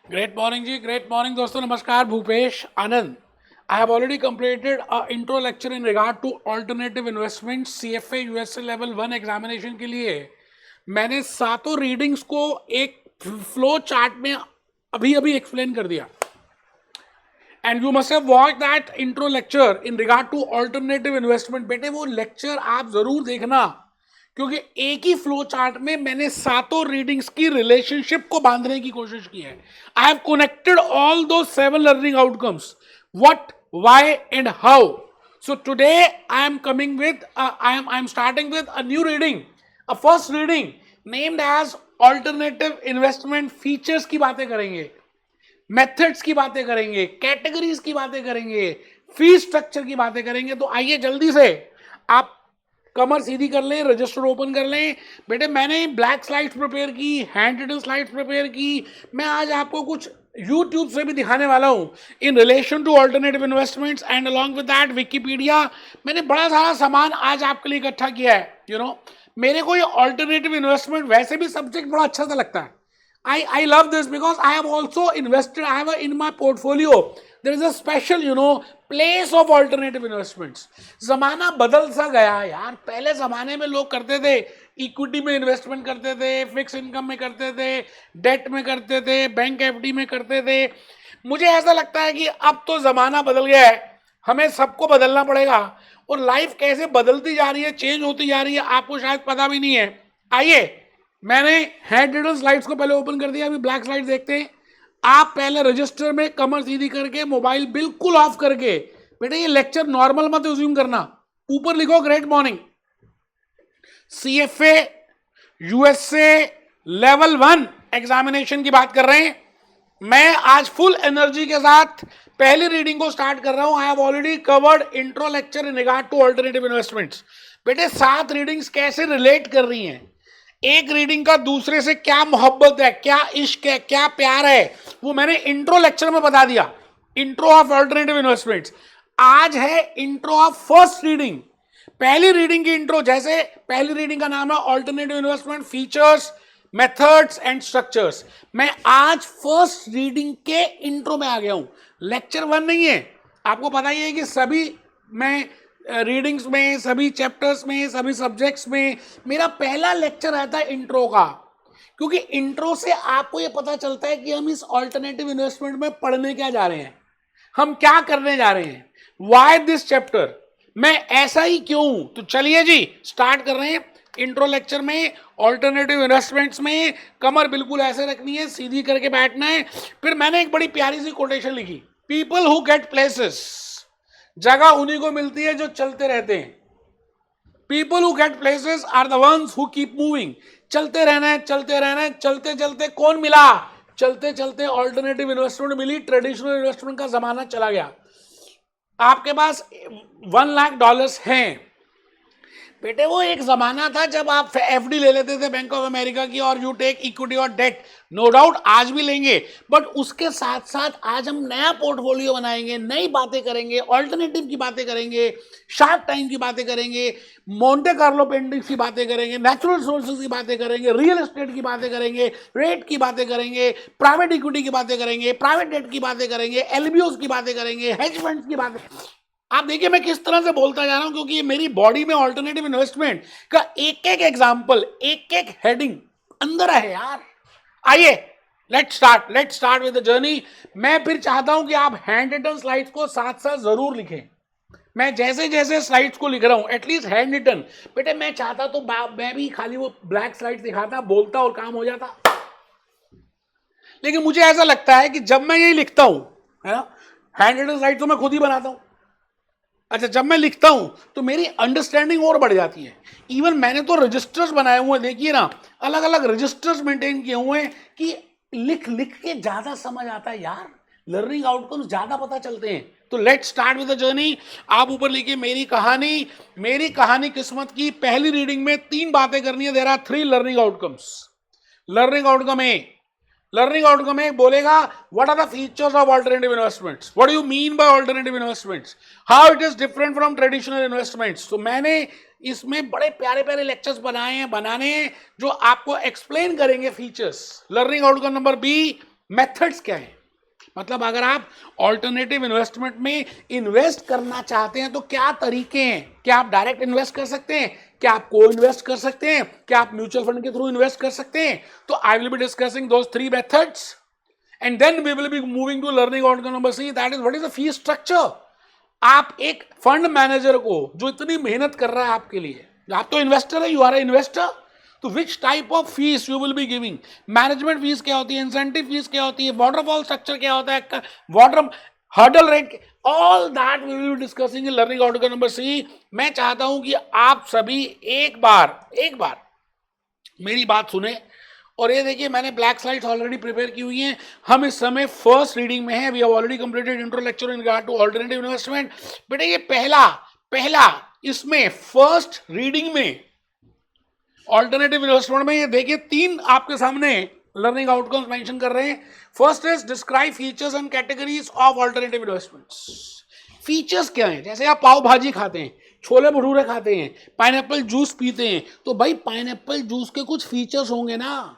Great morning ji, great morning दोस्तों, नमस्कार। Bhupesh Anand. I have already completed a intro lecture in regard to alternative investment CFA USA level 1 examination के लिए। मैंने सातों readings को एक फ्लो चार्ट में अभी अभी एक्सप्लेन कर दिया। And you must have watch that intro lecture in regard to alternative investment. बेटे वो लेक्चर आप जरूर देखना, क्योंकि एक ही फ्लो चार्ट में मैंने सातों रीडिंग्स की रिलेशनशिप को बांधने की कोशिश की है। आई हैव कनेक्टेड ऑल दो 7 learning outcomes, what, why and how. So today I am coming with I am starting with a new reading, a first reading named as alternative investment features की बातें करेंगे, methods की बातें करेंगे, categories की बातें करेंगे, फी स्ट्रक्चर की बातें करेंगे। तो आइए जल्दी से आप कमर सीधी कर लें, रजिस्टर ओपन कर लें। बेटे मैंने ब्लैक स्लाइड्स प्रिपेयर की, हैंड रिटन स्लाइड्स प्रिपेयर की। मैं आज आपको कुछ यूट्यूब से भी दिखाने वाला हूं in relation to alternative investments and along with that Wikipedia. मैंने बड़ा सारा सामान आज आपके लिए इकट्ठा किया है। मेरे को ये अल्टरनेटिव इन्वेस्टमेंट वैसे भी सब्जेक्ट बड़ा अच्छा सा लगता है। I love this because I have also invested. I have in my portfolio. There is a special, place of alternative investments. जमाना बदल सा गया यार। पहले जमाने में लोग करते थे, इक्विटी में इन्वेस्टमेंट करते थे, फिक्स इनकम में करते थे, डेट में करते थे, बैंक एफडी में करते थे। मुझे ऐसा लगता है कि अब तो जमाना बदल गया है, हमें सबको बदलना पड़ेगा। और लाइफ कैसे बदलती जा रही है, चेंज होती जा रही है, आपको शायद पता भी नहीं है। आइए, मैंने हैंड रिटन स्लाइड्स को पहले ओपन कर दिया, अभी ब्लैक स्लाइड्स देखते हैं। आप पहले रजिस्टर में कमर सीधी करके, मोबाइल बिल्कुल ऑफ करके, बेटे ये लेक्चर नॉर्मल मत अज्यूम करना। ऊपर लिखो great morning. CFA USA level 1 examination की बात कर रहे हैं। मैं आज फुल एनर्जी के साथ पहली रीडिंग को स्टार्ट कर रहा हूं। I have already covered intro lecture in regard to alternative investments. बेटे 7 रीडिंग्स कैसे रिलेट कर रही हैं, एक रीडिंग का दूसरे से क्या मोहब्बत है, क्या इश्क है, क्या प्यार है, वो मैंने इंट्रो लेक्चर में बता दिया। Intro of alternative investments. आज है इंट्रो ऑफ फर्स्ट रीडिंग, पहली रीडिंग की इंट्रो। जैसे पहली रीडिंग का नाम है alternative investment features, methods and structures. मैं आज फर्स्ट रीडिंग के इंट्रो में आ गया हूं, लेक्चर 1 नहीं है। आपको पता ही है कि सभी मैं रीडिंग्स में, सभी चैप्टर्स में, सभी सब्जेक्ट्स में मेरा पहला लेक्चर रहता है इंट्रो का, क्योंकि इंट्रो से आपको यह पता चलता है कि हम इस अल्टरनेटिव इन्वेस्टमेंट में पढ़ने क्या जा रहे हैं, हम क्या करने जा रहे हैं, व्हाई दिस चैप्टर, मैं ऐसा ही क्यों हूं। तो चलिए जी स्टार्ट कर रहे हैं इंट्रो लेक्चर में। अल्टरनेटिव इन्वेस्टमेंट्स में कमर बिल्कुल ऐसे रखनी है, सीधी करके बैठना है। फिर मैंने एक बड़ी प्यारी सी कोटेशन लिखी, पीपल हु गेट प्लेसेस, जगह उन्हीं को मिलती है जो चलते रहते हैं। People who get places are the ones who keep moving. चलते रहना है, चलते रहना है। चलते चलते कौन मिला, चलते चलते अल्टरनेटिव इन्वेस्टमेंट मिली। ट्रेडिशनल इन्वेस्टमेंट का जमाना चला गया। आपके पास $1 लाख हैं, बेटे वो एक जमाना था जब आप एफडी ले लेते थे बैंक ऑफ अमेरिका की, और यू टेक इक्विटी और डेट। नो डाउट आज भी लेंगे, बट उसके साथ साथ आज हम नया पोर्टफोलियो बनाएंगे, नई बातें करेंगे, ऑल्टरनेटिव की बातें करेंगे, शार्क टाइम की बातें करेंगे, मोंटे कार्लो पेंडिक्स की बातें करेंगे, नेचुरल रिसोर्सेज की बातें करेंगे, रियल एस्टेट की बातें करेंगे, रेट की बातें करेंगे, प्राइवेट इक्विटी की बातें करेंगे, प्राइवेट डेट की बातें करेंगे, एलबीओस की बातें करेंगे, हेज फंड्स की बातें। आप देखिए मैं किस तरह से बोलता जा रहा हूं, क्योंकि ये मेरी बॉडी में अल्टरनेटिव इन्वेस्टमेंट का एक एक एग्जांपल, एक एक हेडिंग अंदर है यार। आइए let's start with the journey. मैं फिर चाहता हूं कि आप हैंड रिटन स्लाइड्स को साथ साथ जरूर लिखें। मैं जैसे जैसे स्लाइड्स को लिख रहा हूं, एटलीस्ट हैंड रिटन। बेटे मैं चाहता तो मैं भी खाली वो ब्लैक स्लाइड दिखाता, बोलता और काम हो जाता, लेकिन मुझे ऐसा लगता है कि जब मैं यही लिखता हूं, है ना, हैंड रिटन स्लाइड तो मैं खुद ही बनाता हूं। अच्छा, जब मैं लिखता हूं तो मेरी अंडरस्टैंडिंग और बढ़ जाती है। इवन मैंने तो रजिस्टर्स बनाए हुए हैं, देखिए ना, अलग अलग रजिस्टर्स मेंटेन किए हुए हैं कि लिख लिख के ज्यादा समझ आता है यार, लर्निंग आउटकम्स ज्यादा पता चलते हैं। तो let's start with the journey. आप ऊपर लिखिए मेरी कहानी किस्मत की। पहली रीडिंग में 3 बातें करनी है। There are 3 learning outcomes. Learning outcome एक बोलेगा what are the features of alternative investments, what do you mean by alternative investments, how it is different from traditional investments. तो मैंने इसमें बड़े प्यारे प्यारे लेक्चर्स बनाने हैं जो आपको एक्सप्लेन करेंगे features. Learning outcome number B, methods क्या है, मतलब अगर आप ऑल्टरनेटिव इन्वेस्टमेंट में इन्वेस्ट करना चाहते हैं तो क्या तरीके हैं, क्या आप डायरेक्ट इन्वेस्ट कर सकते हैं, क्या आप को इन्वेस्ट कर सकते हैं, क्या आप म्यूचुअल फंड के थ्रू इन्वेस्ट कर सकते हैं. तो I will be discussing those 3 methods and then we will be moving to learning outcome number C, that is what is the fee structure. आप एक फंड मैनेजर को जो इतनी मेहनत कर रहा है आपके लिए, आप तो इन्वेस्टर है, यू आर ए इन्वेस्टर, तो which type of fees you will be giving, management fees क्या होती है, इंसेंटिव फीस क्या होती है, वाटरफॉल स्ट्रक्चर क्या होता है, water hurdle rate, all that we will be discussing in learning outcome number C. मैं चाहता हूं कि आप सभी एक बार मेरी बात सुने. और ये देखिए मैंने ब्लैक स्लाइड्स ऑलरेडी प्रिपेयर की हुई हैं. हम इस समय फर्स्ट रीडिंग में हैं. We have already completed intro lecture in regard to alternative investment. बेटा ये पहला इसमें फर्स्ट रीडिंग में ऑल्टरनेटिव इन्वेस्टमेंट में ये देखिए 3 आपके सामने लर्निंग आउटकम्स मेंशन कर रहे हैं. First is describe features and categories of alternative investments. Features क्या हैं, जैसे आप पाव भाजी खाते हैं, छोले भटूरे खाते हैं, पाइनएप्पल जूस पीते हैं, तो भाई पाइनएप्पल जूस के कुछ फीचर्स होंगे ना,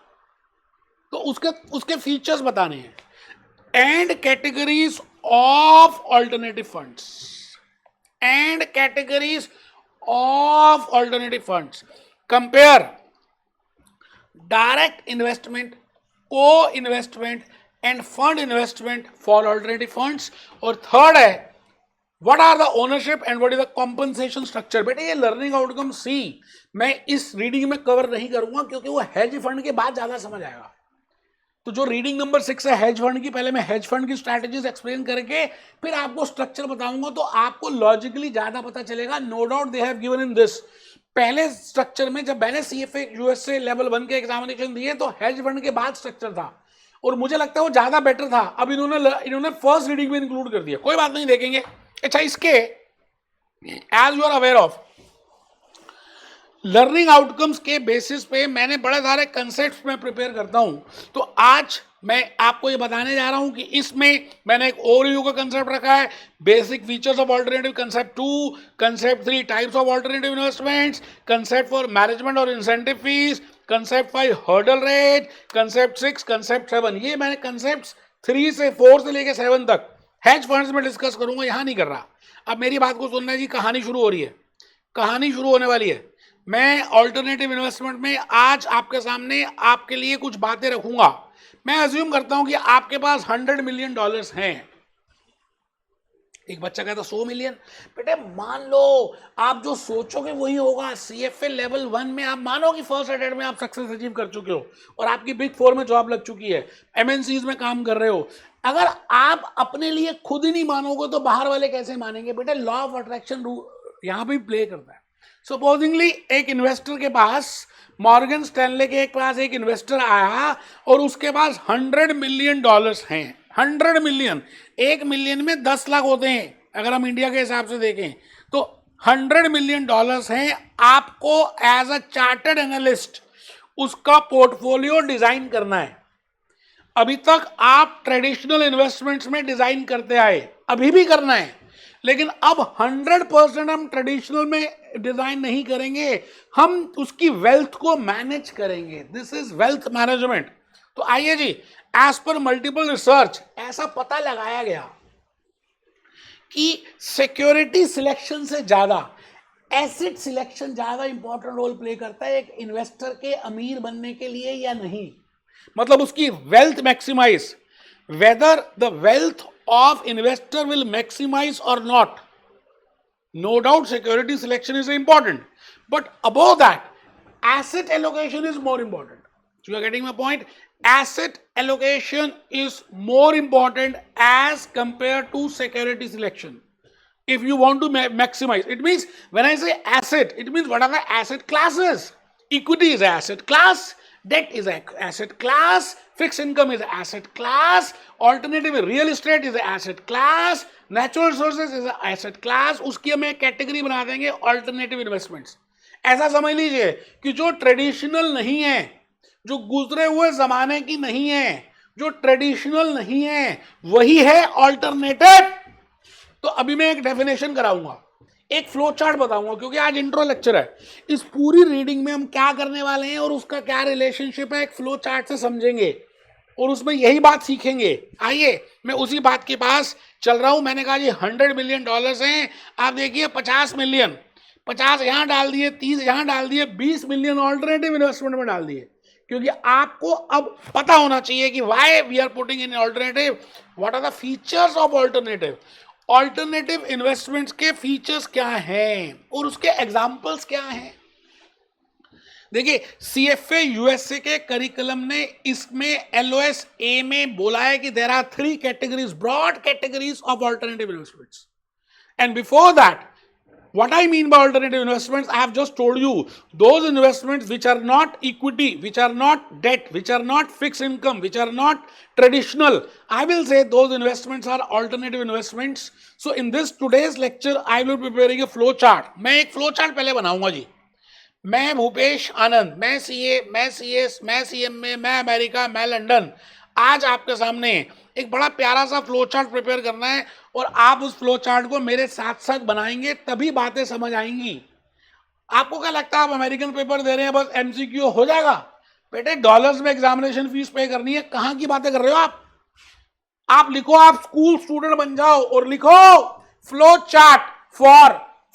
तो उसके फीचर्स बताने हैं. And categories of alternative funds, and categories of alternative funds, compare direct investment, co investment and fund investment for alternative funds. और थर्ड है what are the ownership and what is the compensation structure. बेटे ये learning outcome सी मैं इस reading में cover नहीं करूंगा क्योंकि वो हेज फंड के बाद ज्यादा समझ आएगा. तो जो रीडिंग नंबर 6 है हेज फंड की, पहले मैं हेज फंड की स्ट्रैटेजीज एक्सप्लेन करके फिर आपको स्ट्रक्चर बताऊंगा, तो आपको लॉजिकली ज्यादा पता चलेगा. No doubt they have given in this. पहले स्ट्रक्चर में जब मैंने सीएफए यूएसए लेवल 1 के एग्जामिनेशन दिए तो हेज फंड के बाद स्ट्रक्चर था और मुझे लगता है वो ज्यादा बेटर था. अब इन्होंने फर्स्ट रीडिंग में इंक्लूड कर दिया. कोई बात नहीं, देखेंगे. अच्छा, इसके as you are aware of learning outcomes के बेसिस पे मैंने बड़े सारे कंसेप्ट्स में प्रिपेयर करता हूं. तो आज मैं आपको ये बताने जा रहा हूं कि इसमें मैंने एक ओवरव्यू का कंसेप्ट रखा है, basic features of alternative, concept 2, concept 3 types of alternative investments, concept four management और incentive fees, concept 5 hurdle rate, concept 6, concept 7. ये मैंने कंसेप्ट 3 से 4 से लेके 7 तक हेज फंड्स में डिस्कस करूंगा, यहां नहीं कर रहा. अब मेरी बात को सुनना है जी, कहानी शुरू हो रही है, कहानी शुरू होने वाली है. मैं ऑल्टरनेटिव इन्वेस्टमेंट में आज आपके सामने आपके लिए कुछ बातें रखूंगा. मैं अज्यूम करता हूं कि आपके पास $100 मिलियन हैं. एक बच्चा कहता 100 मिलियन. बेटे मान लो आप जो सोचोगे वही होगा. सीएफए लेवल 1 में आप मानो कि फर्स्ट अटेम्प्ट में आप सक्सेस अचीव कर चुके हो और आपकी बिग 4 में जॉब लग चुकी है, एमएनसीज में काम कर रहे हो. अगर आप अपने लिए खुद ही नहीं मानोगे तो बाहर वाले कैसे मानेंगे. बेटे लॉ ऑफ अट्रैक्शन यहां भी प्ले करता है. सपोजिंगली एक इन्वेस्टर के पास, मॉर्गन स्टैनले के पास एक इन्वेस्टर आया और उसके पास $100 मिलियन हैं. 100 मिलियन, 1 मिलियन में 10 लाख होते हैं अगर हम इंडिया के हिसाब से देखें तो. $100 मिलियन हैं. आपको एज अ चार्टर्ड एनालिस्ट उसका पोर्टफोलियो डिजाइन करना है. अभी तक आप ट्रेडिशनल इन्वेस्टमेंट्स में डिजाइन करते आए, अभी भी करना है, लेकिन अब 100% हम ट्रेडिशनल में डिजाइन नहीं करेंगे, हम उसकी वेल्थ को मैनेज करेंगे. This is wealth management. तो आइए जी, एज पर मल्टीपल रिसर्च ऐसा पता लगाया गया कि सिक्योरिटी सिलेक्शन से ज्यादा एसेट सिलेक्शन ज्यादा इंपॉर्टेंट रोल प्ले करता है एक इन्वेस्टर के अमीर बनने के लिए या नहीं. मतलब उसकी wealth maximise, whether the wealth of investor will maximize or not. No doubt security selection is important, but above that asset allocation is more important. So you are getting my point. Asset allocation is more important as compared to security selection. If you want to maximize, it means when I say asset, it means what are the asset classes. Equity is an asset class, debt is an asset class, fixed income is an asset class, alternative real estate is an asset class, natural resources is an asset class. उसकी हम एक category बना देंगे alternative investments. ऐसा समझ लीजिए कि जो ट्रेडिशनल नहीं है, जो गुजरे हुए जमाने की नहीं है, जो ट्रेडिशनल नहीं है, वही है ऑल्टरनेटिव. तो अभी मैं एक डेफिनेशन कराऊंगा, एक फ्लो चार्ट बताऊंगा, क्योंकि आज इंट्रो लेक्चर है. इस पूरी रीडिंग में हम क्या करने वाले हैं और उसका क्या रिलेशनशिप है एक फ्लो चार्ट से समझेंगे. और उसमें यही बात सीखेंगे। आइए मैं उसी बात के पास चल रहा हूं। मैंने कहा जी $100 मिलियन हैं, आप देखिए 50 मिलियन, 50 यहां डाल दिए, 30 यहां डाल दिए, 20 मिलियन ऑल्टरनेटिव इन्वेस्टमेंट में डाल दिए, क्योंकि आपको अब पता होना चाहिए कि why we are putting in alternative, what are the features of alternative, alternative investments के फीचर्स क्या हैं और उसके एग्जांपल्स क्या हैं। देखिए CFA USA के करिकुलम ने इसमें LOS A में बोला है कि there are 3 categories, broad categories of alternative investments. And before that, what I mean by alternative investments, I have just told you, those investments which are not equity, which are not debt, which are not fixed income, which are not traditional, I will say those investments are alternative investments. So in this today's lecture I will be preparing a flow chart. मैं एक flow chart पहले बनाऊंगा जी। मैं भूपेश आनंद, मैं CA, मैं CS, मैं CMA, मैं America, मैं लंदन। आज आपके सामने एक बड़ा प्यारा सा फ्लो चार्ट प्रिपेयर करना है और आप उस फ्लो चार्ट को मेरे साथ साथ बनाएंगे, तभी बातें समझ आएंगी। आपको क्या लगता है आप अमेरिकन पेपर दे रहे हैं बस MCQ हो जाएगा? बेटे डॉलर्स में एग्जामिनेशन फीस पे करनी है, कहां की बातें कर रहे हो आप लिखो, आप स्कूल स्टूडेंट बन जाओ और लिखो flow chart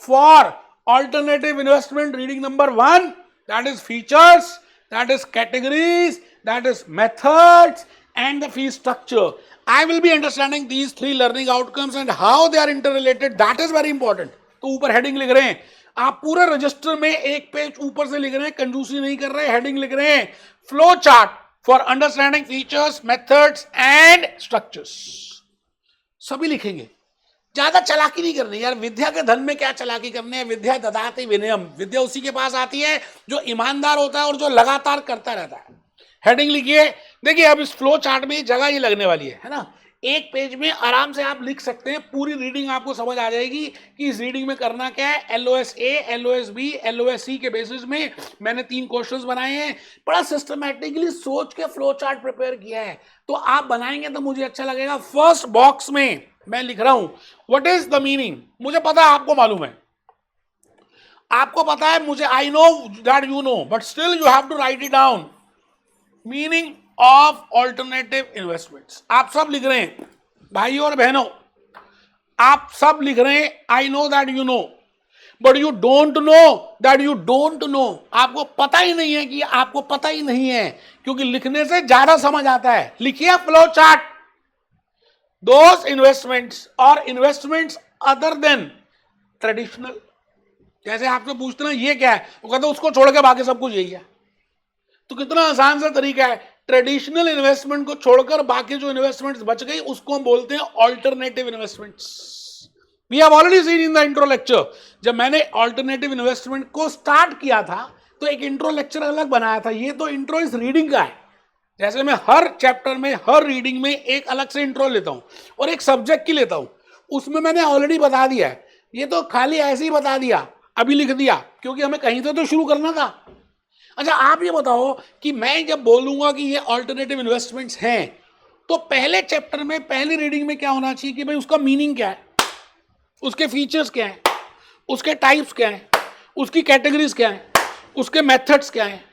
for alternative investment, reading number 1, that is features, that is categories, that is methods and the fee structure. I will be understanding these 3 learning outcomes and how they are interrelated, that is very important. तो ऊपर heading लिख रहे हैं, आप पूरे register में एक page ऊपर से लिख रहे हैं, कंजूसी नहीं कर रहे हैं, हेडिंग लिख रहे हैं flow chart for understanding features, methods and structures, सभी लिखेंगे। ज्यादा चलाकी नहीं करनी यार, विद्या के धन में क्या चलाकी करनी है, विद्या ददाति विनयम, विद्या उसी के पास आती है जो ईमानदार होता है और जो लगातार करता रहता है। हेडिंग लिखिए। देखिए अब इस फ्लो चार्ट में जगह ही लगने वाली है ना, एक पेज में आराम से आप लिख सकते हैं, पूरी रीडिंग आपको समझ आ जाएगी कि इस रीडिंग में करना क्या है। LOS A, LOS B, LOS C के बेसिस में मैंने 3 क्वेश्चंस बनाए हैं, बड़ा सिस्टमैटिकली सोच के फ्लो चार्ट प्रिपेयर किया है, तो आप बनाएंगे तो मुझे अच्छा लगेगा। फर्स्ट बॉक्स में मैं लिख रहा हूं व्हाट इज द मीनिंग, मुझे पता है आपको मालूम है, आपको पता है, मुझे I know that you know, but still you have to write it down. Meaning of alternative investments आप सब लिख रहे हैं भाइयों और बहनों, आप सब लिख रहे हैं आई know that you know, but you don't know that you don't know. आपको पता ही नहीं है कि आपको पता ही नहीं है, क्योंकि लिखने से ज्यादा समझ आता है। लिखिए flow chart, those investments or investments other than traditional। जैसे आपसे पूछते ना ये क्या है, वो कहते उसको छोड़ के बाकी सब कुछ यही है। तो कितना आसान सा तरीका है, ट्रेडिशनल इन्वेस्टमेंट को छोड़कर बाकी जो इन्वेस्टमेंट्स बच गई उसको हम बोलते हैं alternative investments. We have already seen in the intro lecture, जब मैंने ऑल्टरनेटिव इन्वेस्टमेंट को स्टार्ट किया था तो एक इंट्रो लेक्चर अलग बनाया था। ये तो इंट्रो इस रीडिंग का है, जैसे मैं हर चैप्टर में हर रीडिंग में एक अलग से इंट्रो लेता हूं और एक सब्जेक्ट की लेता हूं, उसमें मैंने ऑलरेडी बता दिया है। ये तो खाली ऐसे ही बता दिया, अभी लिख दिया, क्योंकि हमें कहीं से तो शुरू करना था। अच्छा आप ये बताओ कि मैं जब बोलूंगा कि ये ऑल्टरनेटिव इन्वेस्टमेंट्स हैं, तो पहले चैप्टर में पहली रीडिंग में क्या होना चाहिए कि भाई उसका मीनिंग क्या है, उसके फीचर्स क्या है, उसके टाइप्स क्या है, उसकी कैटेगरीज क्या है, उसके मेथड्स क्या है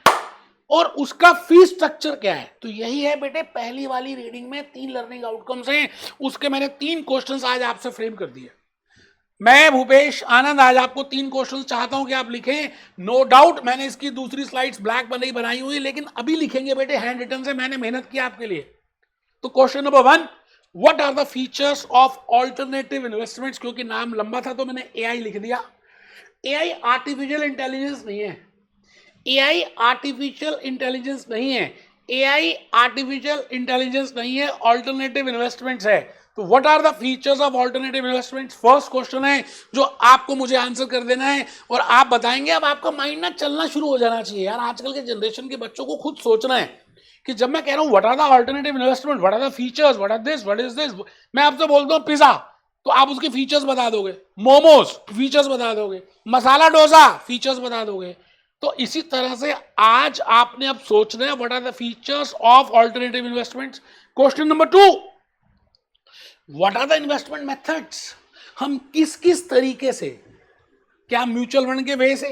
और उसका फी स्ट्रक्चर क्या है। तो यही है बेटे पहली वाली रीडिंग में 3 लर्निंग आउटकम्स हैं, उसके मैंने 3 क्वेश्चंस आज आपसे फ्रेम कर दिए। मैं भूपेश आनंद आज आपको 3 क्वेश्चंस चाहता हूं कि आप लिखें। नो डाउट मैंने इसकी दूसरी स्लाइड्स ब्लैक पर नहीं बनाई हुई, लेकिन अभी लिखेंगे बेटे हैंड रिटन से, मैंने मेहनत की आपके लिए। तो question number 1, what are the features of alternative investments, क्योंकि नाम लंबा था तो मैंने AI लिख दिया। AI आर्टिफिशियल इंटेलिजेंस नहीं है, AI आर्टिफिशियल इंटेलिजेंस नहीं है, AI आर्टिफिशियल इंटेलिजेंस नहीं है, ऑल्टरनेटिव इन्वेस्टमेंट्स है। तो what are the features of alternative investments, first question है जो आपको मुझे आंसर कर देना है और आप बताएंगे। अब आपका माइंड ना चलना शुरू हो जाना चाहिए यार, आजकल के जनरेशन के बच्चों को खुद सोचना है कि जब मैं कह रहा हूँ what are the alternative investment, what are the features, what are this, what is this, मैं आपसे बोलता हूँ पिज्जा, तो आप उसके फीचर्स बता दोगे, मोमोज फीचर्स बता दोगे, मसाला डोसा फीचर्स बता दोगे। तो इसी तरह से आज आपने अब सोचना है what are the features of alternative investments. Question number 2, what are the investment methods, हम किस किस तरीके से, क्या हम म्यूचुअल फंड के वे से,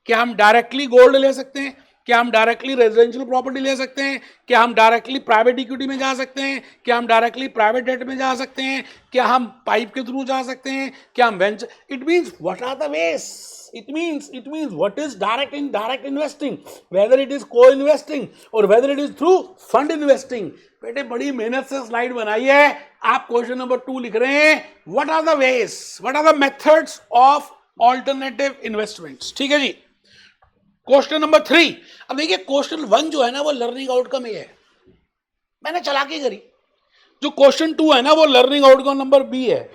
क्या हम डायरेक्टली गोल्ड ले सकते हैं, क्या हम डायरेक्टली रेजिडेंशियल प्रॉपर्टी ले सकते हैं? क्या हम डायरेक्टली प्राइवेट इक्विटी में जा सकते हैं? क्या हम डायरेक्टली प्राइवेट डेट में जा सकते हैं? क्या हम पाइप के थ्रू जा सकते हैं? क्या हम venture? It means what are the ways? It means what is direct investing, whether it is co-investing or whether it is through fund investing. बेटे बड़ी मेहनत से स्लाइड बनाई है, आप क्वेश्चन नंबर 2 लिख रहे हैं, what are the ways, what are the methods of alternative investments. ठीक है जी. Question number 3. अब देखिए क्वेश्चन 1 जो है ना वो लर्निंग आउटकम ही है, मैंने चालाकी करी. जो क्वेश्चन 2 है ना वो लर्निंग आउटकम नंबर बी है,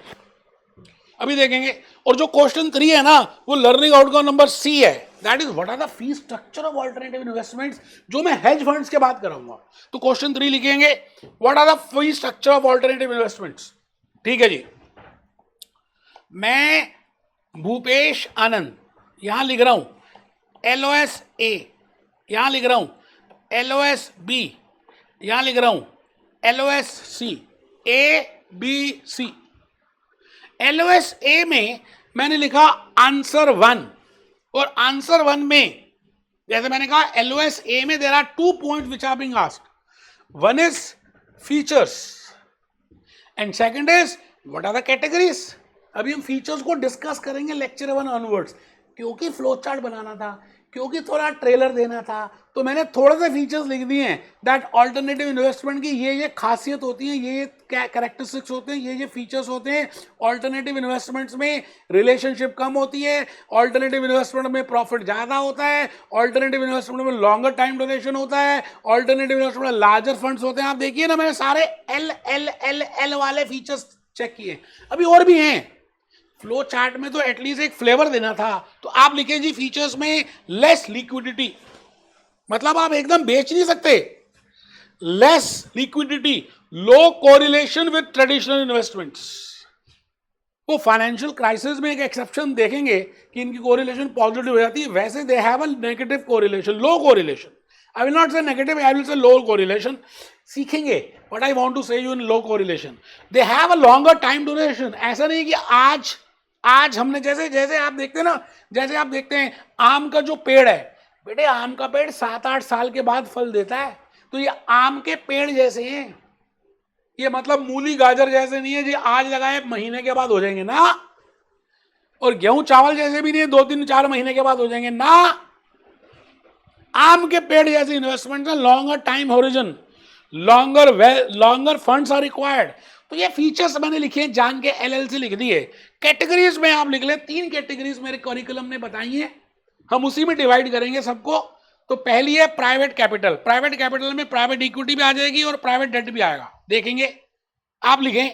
अभी देखेंगे. और जो क्वेश्चन 3 है ना वो लर्निंग आउटकम नंबर सी है, that is what are the fee structure of alternative investments, जो मैं हेज फंड्स के बात कराऊंगा. तो क्वेश्चन 3 लिखेंगे what are the fee structure of alternative investments. ठीक है जी. मैं भूपेश आनंद यहां लिख रहा हूं LOS A, यहां लिख रहा हूं LOS B, यहां लिख रहा हूं LOS C, A B C. LOS A में मैंने लिखा आंसर 1, और आंसर 1 में जैसे मैंने कहा LOS A में there are 2 points which are being asked. One is features and second is what are the categories. अभी हम फीचर्स को डिस्कस करेंगे लेक्चर 1 ऑनवर्ड्स, क्योंकि फ्लो चार्ट बनाना था, क्योंकि थोड़ा ट्रेलर देना था, तो मैंने थोड़े से फीचर्स लिख दिए हैं दैट अल्टरनेटिव इन्वेस्टमेंट की ये खासियत होती है, ये कैरेक्टरिस्टिक्स होते हैं, ये फीचर्स होते हैं. अल्टरनेटिव इन्वेस्टमेंट्स में रिलेशनशिप कम होती है, अल्टरनेटिव इन्वेस्टमेंट में प्रॉफिट ज़्यादा होता है, अल्टरनेटिव इन्वेस्टमेंट में लॉन्गर टाइम ड्यूरेशन होता है, अल्टरनेटिव इन्वेस्टमेंट में लार्जर फंड्स होते हैं. आप देखिए ना, मैंने सारे एल वाले फीचर्स चेक किए, अभी और भी हैं. फ्लो चार्ट में तो एटलीस्ट एक फ्लेवर देना था, तो आप लिखे जी फीचर्स में लेस लिक्विडिटी, मतलब आप एकदम बेच नहीं सकते. Less liquidity, low correlation with traditional investments. वो फाइनेंशियल क्राइसिस में एक एक्सेप्शन देखेंगे कि इनकी कोरिलेशन पॉजिटिव हो जाती है, वैसे they have a negative correlation, low correlation. I will not say negative, I will say low correlation. सीखेंगे what I want to say you in low correlation. They have a longer time duration. ऐसा नहीं कि आज हमने जैसे आप देखते हैं ना, जैसे आप देखते हैं आम का जो पेड़ है, बेटे आम का पेड़ 7-8 साल के बाद फल देता है, तो ये आम के पेड़ जैसे हैं, ये मतलब मूली गाजर जैसे नहीं है जी आज लगाए महीने के बाद हो जाएंगे ना, और गेहूं चावल जैसे भी नहीं है 2-3-4 महीने के बाद हो जाएंगे ना. आम के पेड़ जैसे इन्वेस्टमेंट है, longer time horizon, longer funds are required. तो ये फीचर्स मैंने लिखे हैं, जान के LLC लिख दिए. कैटेगरीज में आप लिख ले, 3 कैटेगरीज मेरे करिकुलम ने बताई हैं, हम उसी में डिवाइड करेंगे सबको. तो पहली है प्राइवेट कैपिटल. प्राइवेट कैपिटल में प्राइवेट इक्विटी भी आ जाएगी और प्राइवेट डेट भी आएगा, देखेंगे. आप लिखें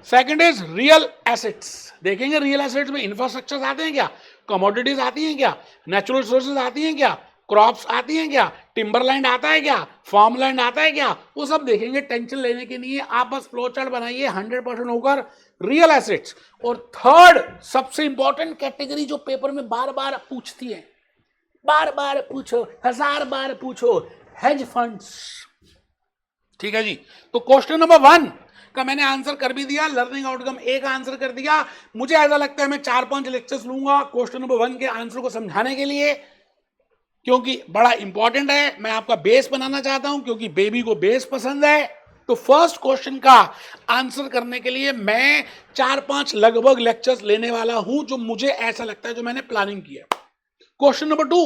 सेकंड इज रियल एसेट्स. देखेंगे रियल एसेट्स में इंफ्रास्ट्रक्चर आते हैं क्या, कमोडिटीज आती हैं क्या, नेचुरल रिसोर्सेज आती हैं क्या, क्रॉप्स आती हैं क्या, टिम्बरलैंड आता है क्या, फार्मलैंड आता है क्या, वो सब देखेंगे. टेंशन लेने के लिए आप बस फ्लो चार्ट बनाइए, 100% होकर रियल एसेट्स. और थर्ड सबसे इंपॉर्टेंट कैटेगरी जो पेपर में बार बार पूछती है, बार बार पूछो, 1000 बार पूछो, हेज फंड्स. ठीक है जी. तो क्वेश्चन नंबर 1 का मैंने आंसर कर भी दिया, लर्निंग आउटकम A का आंसर कर दिया. मुझे ऐसा लगता है मैं 4-5 लेक्चर्स लूंगा क्वेश्चन नंबर 1 के आंसर को समझाने के लिए, क्योंकि बड़ा इंपॉर्टेंट है. मैं आपका बेस बनाना चाहता हूं, क्योंकि बेबी को बेस पसंद है. तो फर्स्ट क्वेश्चन का आंसर करने के लिए मैं 4-5 लगभग लेक्चर्स लेने वाला हूं, जो मुझे ऐसा लगता है, जो मैंने प्लानिंग किया. Question number 2,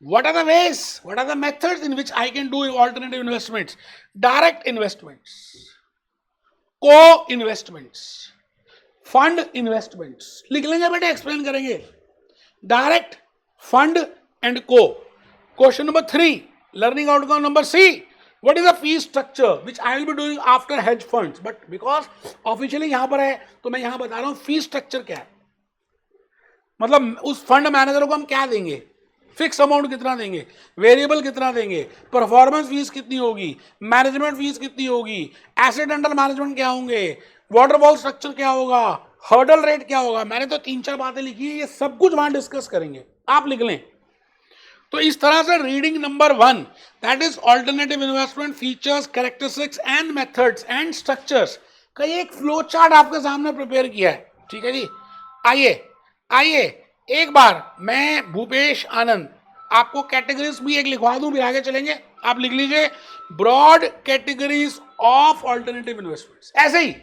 what are the ways, what are the methods in which I can do alternative investments? Direct investments, co-investments, fund investments. लिख लेंगे बेटे, एक्सप्लेन करेंगे. डायरेक्ट, फंड एंड को. Question number 3, learning outcome number C, what is the fee structure which I will be doing after hedge funds? But because officially यहां पर है तो मैं यहां बता रहा हूं फी स्ट्रक्चर क्या है. मतलब उस फंड मैनेजर को हम क्या देंगे, फिक्स अमाउंट कितना देंगे, वेरिएबल कितना देंगे, परफॉर्मेंस फीस कितनी होगी, मैनेजमेंट फीस कितनी होगी, एसेट अंडर मैनेजमेंट क्या होंगे, वाटरफॉल स्ट्रक्चर क्या होगा, हर्डल रेट क्या होगा. मैंने तो 3-4 बातें लिखी है, ये सब कुछ वहां डिस्कस करेंगे, आप लिख लें. तो इस तरह से reading number 1, that is alternative investment features, characteristics and methods and structures का एक फ्लो चार्ट आपके सामने प्रिपेयर किया है. ठीक है जी. आइए एक बार मैं भूपेश आनंद आपको कैटेगरीज भी एक लिखवा दूं फिर आगे चलेंगे। आप लिख लीजिए broad categories of alternative investments, ऐसे ही।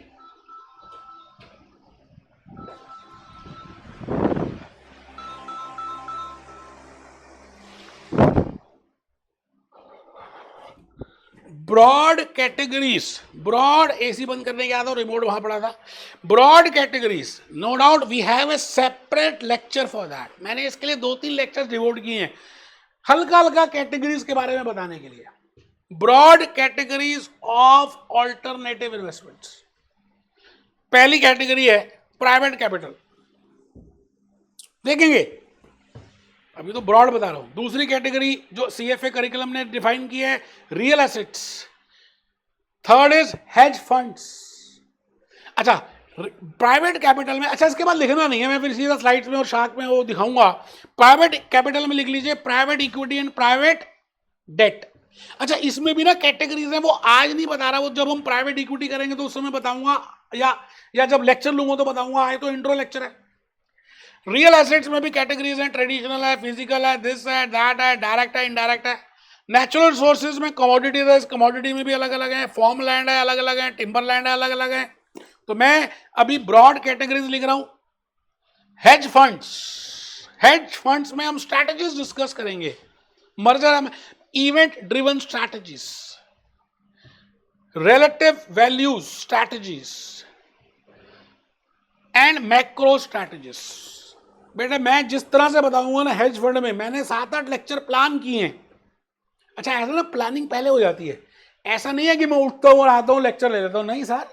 ब्रॉड कैटेगरीज, ब्रॉड, एसी बंद करने के बाद रिमोट वहां पड़ा था। Broad categories, no doubt we have a separate lecture for that. मैंने इसके लिए 2-3 लेक्चर डिवोट किए हैं हल्का हल्का कैटेगरीज के बारे में बताने के लिए। Broad categories of alternative investments. पहली कैटेगरी है प्राइवेट कैपिटल, देखेंगे, अभी तो ब्रॉड बता रहा हूं। दूसरी कैटेगरी जो सीएफए करिकुलम ने डिफाइन की है, real assets. Third is hedge funds. अच्छा, प्राइवेट कैपिटल में, अच्छा इसके बाद लिखना नहीं है, मैं फिर सीधा स्लाइड्स में और शार्क में वो दिखाऊंगा। प्राइवेट कैपिटल में लिख लीजिए private equity and private debt. अच्छा, इसमें भी ना कैटेगरीज है, वो आज नहीं बता रहा, वो जब हम प्राइवेट इक्विटी करेंगे तो उस समय बताऊंगा, या जब लेक्चर लूंगा तो बताऊंगा। आए तो इंट्रो लेक्चर है। रियल एसेट्स में भी कैटेगरीज हैं, ट्रेडिशनल है, फिजिकल है, दिस है, दैट है, डायरेक्ट है, इनडायरेक्ट है। नेचुरल रिसोर्सेज में कमोडिटीज है, कमोडिटी में भी अलग अलग है, फॉर्म लैंड है अलग अलग है, टिम्बर लैंड है अलग अलग है। तो मैं अभी ब्रॉड कैटेगरीज लिख रहा हूं। हेज फंड्स, हेज फंड्स में हम स्ट्रैटेजीज डिस्कस करेंगे, merger, event driven strategies, relative values strategies and macro strategies. बेटा मैं जिस तरह से बताऊंगा ना हेज फंड में, मैंने 7-8 लेक्चर प्लान किए हैं। अच्छा, ऐसा ना प्लानिंग पहले हो जाती है, ऐसा नहीं है कि मैं उठता हूँ और आता हूँ लेक्चर ले लेता हूँ, नहीं सर।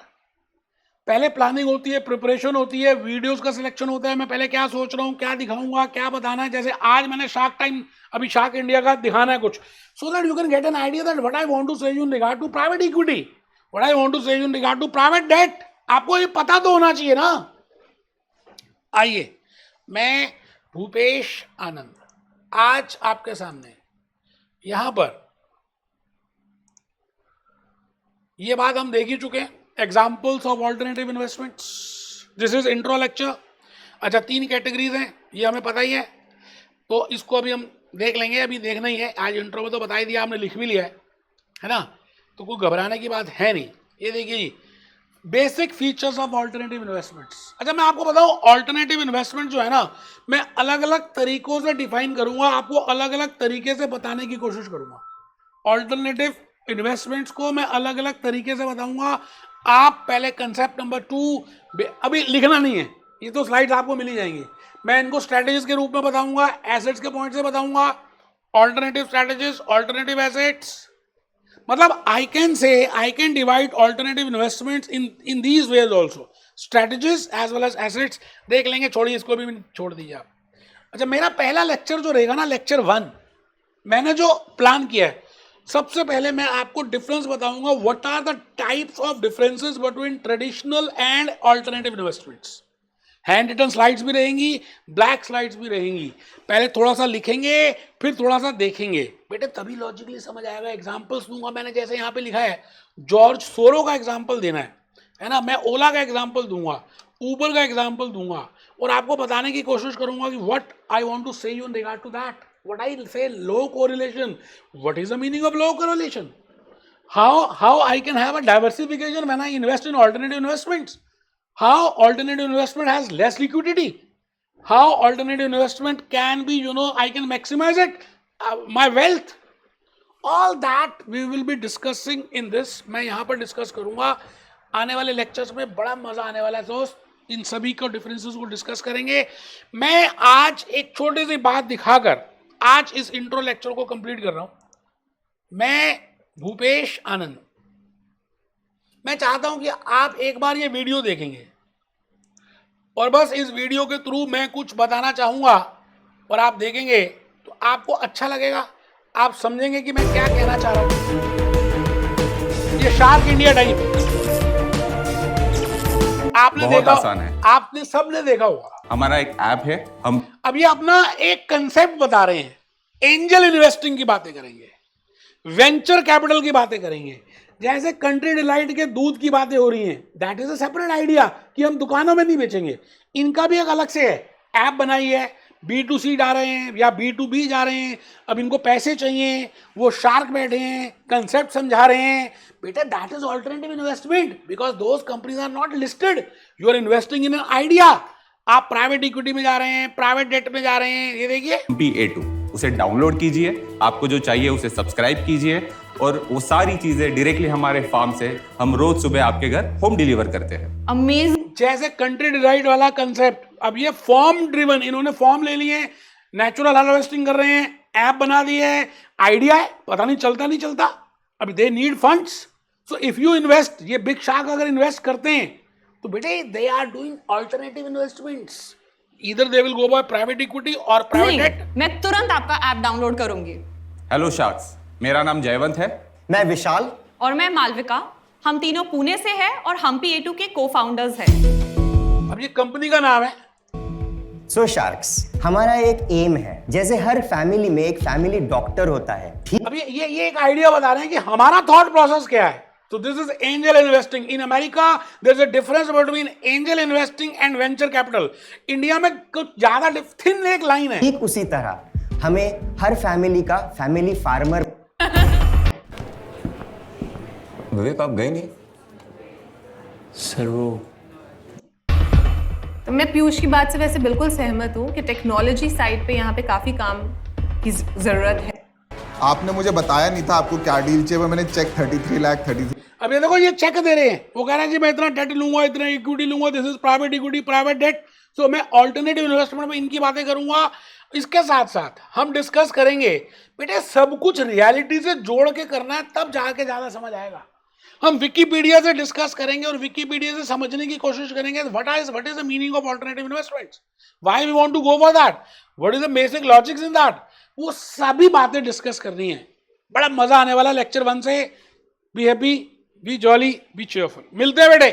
पहले प्लानिंग होती है, प्रिपरेशन होती है, वीडियोस का सिलेक्शन होता है, मैं पहले क्या सोच रहा हूँ, क्या दिखाऊंगा, क्या बताना है। जैसे आज मैंने शार्क टाइम, अभी शार्क इंडिया का दिखाना है कुछ, so that you can get an idea that what I want to say in regard to private equity, what I want to say in regard to private debt. आपको ये पता तो होना चाहिए ना। आइए, मैं भूपेश आनंद आज आपके सामने यहां पर, ये बात हम देख ही चुके हैं, examples of alternative investments, this is intro lecture. अच्छा, 3 कैटेगरीज हैं, ये हमें पता ही है, तो इसको अभी हम देख लेंगे, अभी देखना ही है। आज इंट्रो में तो बता ही दिया, आपने लिख भी लिया है ना, तो कोई घबराने की बात है नहीं। ये देखिए जी, basic features of alternative investments. अच्छा, मैं आपको बताऊं, ऑल्टरनेटिव इन्वेस्टमेंट जो है ना, मैं अलग अलग तरीकों से डिफाइन करूंगा, आपको अलग अलग तरीके से बताने की कोशिश करूंगा। ऑल्टरनेटिव इन्वेस्टमेंट्स को मैं अलग अलग तरीके से बताऊंगा। आप पहले कंसेप्ट नंबर 2, अभी लिखना नहीं है, ये तो स्लाइड्स आपको मिल ही जाएंगी। मैं इनको स्ट्रैटेजीज के रूप में बताऊंगा, एसेट्स के पॉइंट से बताऊंगा, ऑल्टरनेटिव स्ट्रैटेजीज, ऑल्टरनेटिव एसेट्स। मतलब I can divide alternative investments in these ways also, strategies as well as assets। देख लेंगे, छोड़िए इसको भी छोड़ दीजिए आप। अच्छा, मेरा पहला लेक्चर जो रहेगा ना, लेक्चर 1, मैंने जो प्लान किया है, सबसे पहले मैं आपको डिफरेंस बताऊंगा, what are the types of differences between traditional and alternative investments. Handwritten slides भी रहेंगी, ब्लैक स्लाइड्स भी रहेंगी। पहले थोड़ा सा लिखेंगे, फिर थोड़ा सा देखेंगे, बेटे तभी लॉजिकली समझ आएगा। एग्जांपल्स दूंगा, मैंने जैसे यहाँ पे लिखा है, जॉर्ज सोरो का एग्जांपल देना है ना, मैं ओला का एग्जांपल दूंगा, ऊबर का एग्जांपल दूंगा, और आपको बताने की कोशिश करूंगा कि what I want to say you in regard to that, what I say low correlation, what is the meaning of low correlation, how I can have a diversification when I invest in alternative investments, how alternative investment has less liquidity, how alternative investment can be, I can maximize it, my wealth, all that we will be discussing in this। मैं यहाँ पर discuss करूँगा, आने वाले lectures में बड़ा मजा आने वाला है दोस्त, इन सभी को डिफरेंसेस को डिस्कस करेंगे। मैं आज एक छोटी सी बात दिखाकर आज इस इंट्रो लेक्चर को कंप्लीट कर रहा हूँ। मैं भूपेश आनंद, मैं चाहता हूं कि आप एक बार ये वीडियो देखेंगे और बस इस वीडियो के थ्रू मैं कुछ बताना चाहूंगा, और आप देखेंगे तो आपको अच्छा लगेगा, आप समझेंगे कि मैं क्या कहना चाह रहा हूं। ये शार्क इंडिया टाइम आपने देखा, आसान है, आपने सबने देखा होगा, हमारा एक ऐप है। हम अभी अपना एक कंसेप्ट बता रहे हैं, एंजल इन्वेस्टिंग की बातें करेंगे, वेंचर कैपिटल की बातें करेंगे, जैसे कंट्री डिलाइट के दूध की बातें हो रही हैं, that is a separate idea कि हम दुकानों में नहीं बेचेंगे, इनका भी एक अलग से है, ऐप बनाई है, B2C जा रहे हैं या B2B जा रहे हैं, अब इनको पैसे चाहिए, वो शार्क बैठे हैं, कंसेप्ट समझा रहे हैं, बेटा that is alternative investment because those companies are not listed, you are investing in an idea. आप प्राइवेट इक्विटी में जा रहे हैं, प्राइवेट डेट में जा रहे हैं, ये देखिए MPA2 उसे डाउनलोड कीजिए, आपको जो चाहिए उसे सब्सक्राइब कीजिए और वो सारी चीजें डायरेक्टली हमारे फार्म से हम रोज सुबह आपके घर होम डिलीवर करते हैं। अमेजिंग। जैसे कंट्री डिसाइड वाला कंसेप्ट, अब ये फॉर्म ड्रिवन, इन्होंने फॉर्म ले लिए, नेचुरल हार्वेस्टिंग कर रहे हैं, ऐप बना दी है, आइडिया है, पता नहीं चलता नहीं चलता, अभी they need funds. So if you invest, ये बिग शार्क अगर इन्वेस्ट करते हैं तो बेटे they are doing alternative investments, either they will go by private equity और प्राइवेट डेट। मैं तुरंत आपका ऐप डाउनलोड करूंगी। हेलो शार्क्स, मेरा नाम जयवंत है। मैं विशाल। और मैं मालविका। हम तीनों पुणे से हैं और हम्पी A2 के को-फाउंडर्स हैं। अब ये कंपनी का नाम है। सो शार्क्स, हमारा एक एम है, जैसे हर फैमिली में एक फैमिली डॉक्टर होता है, ठीक? अब ये एक आइडिया बता रहे हैं कि हमारा थॉट प्रोसेस क्या है। तो this is angel investing. In America there is a difference between angel investing and venture capital. India में कुछ ज्यादा थिन एक लाइन है। ठीक उसी तरह हमें हर फैमिली का फैमिली फार्मर। विवेक, आप गए नहीं? सर वो तो मैं पीयूष की बात से वैसे बिल्कुल सहमत हूँ कि टेक्नोलॉजी साइड पे यहाँ पे काफ़ी काम की ज़रूरत है। आपने मुझे बताया नहीं था आपको क्या डील चाहिए, मैंने चेक 33 लाख 33। अब ये देखो, ये चेक दे रहे हैं, वो कह रहे हैं जी मैं इतना डेट लूंगा, इतना इक्विटी लूंगा, this is private equity, private debt. So मैं ऑल्टरनेटिव इन्वेस्टमेंट में इनकी बातें करूंगा। इसके साथ साथ हम डिस्कस करेंगे बेटे सब कुछ रियलिटी से जोड़ के करना है, तब जाके ज्यादा समझ आएगा। हम विकीपीडिया से डिस्कस करेंगे और विकीपीडिया से समझने की कोशिश करेंगे what is the meaning of alternative investments, why we want to go for that, what is the basic logics in that, वो सभी बातें डिस्कस करनी है। बड़ा मजा आने वाला लेक्चर 1 से। Be happy, B jolly, B cheerful. मिलते हैं बेटे।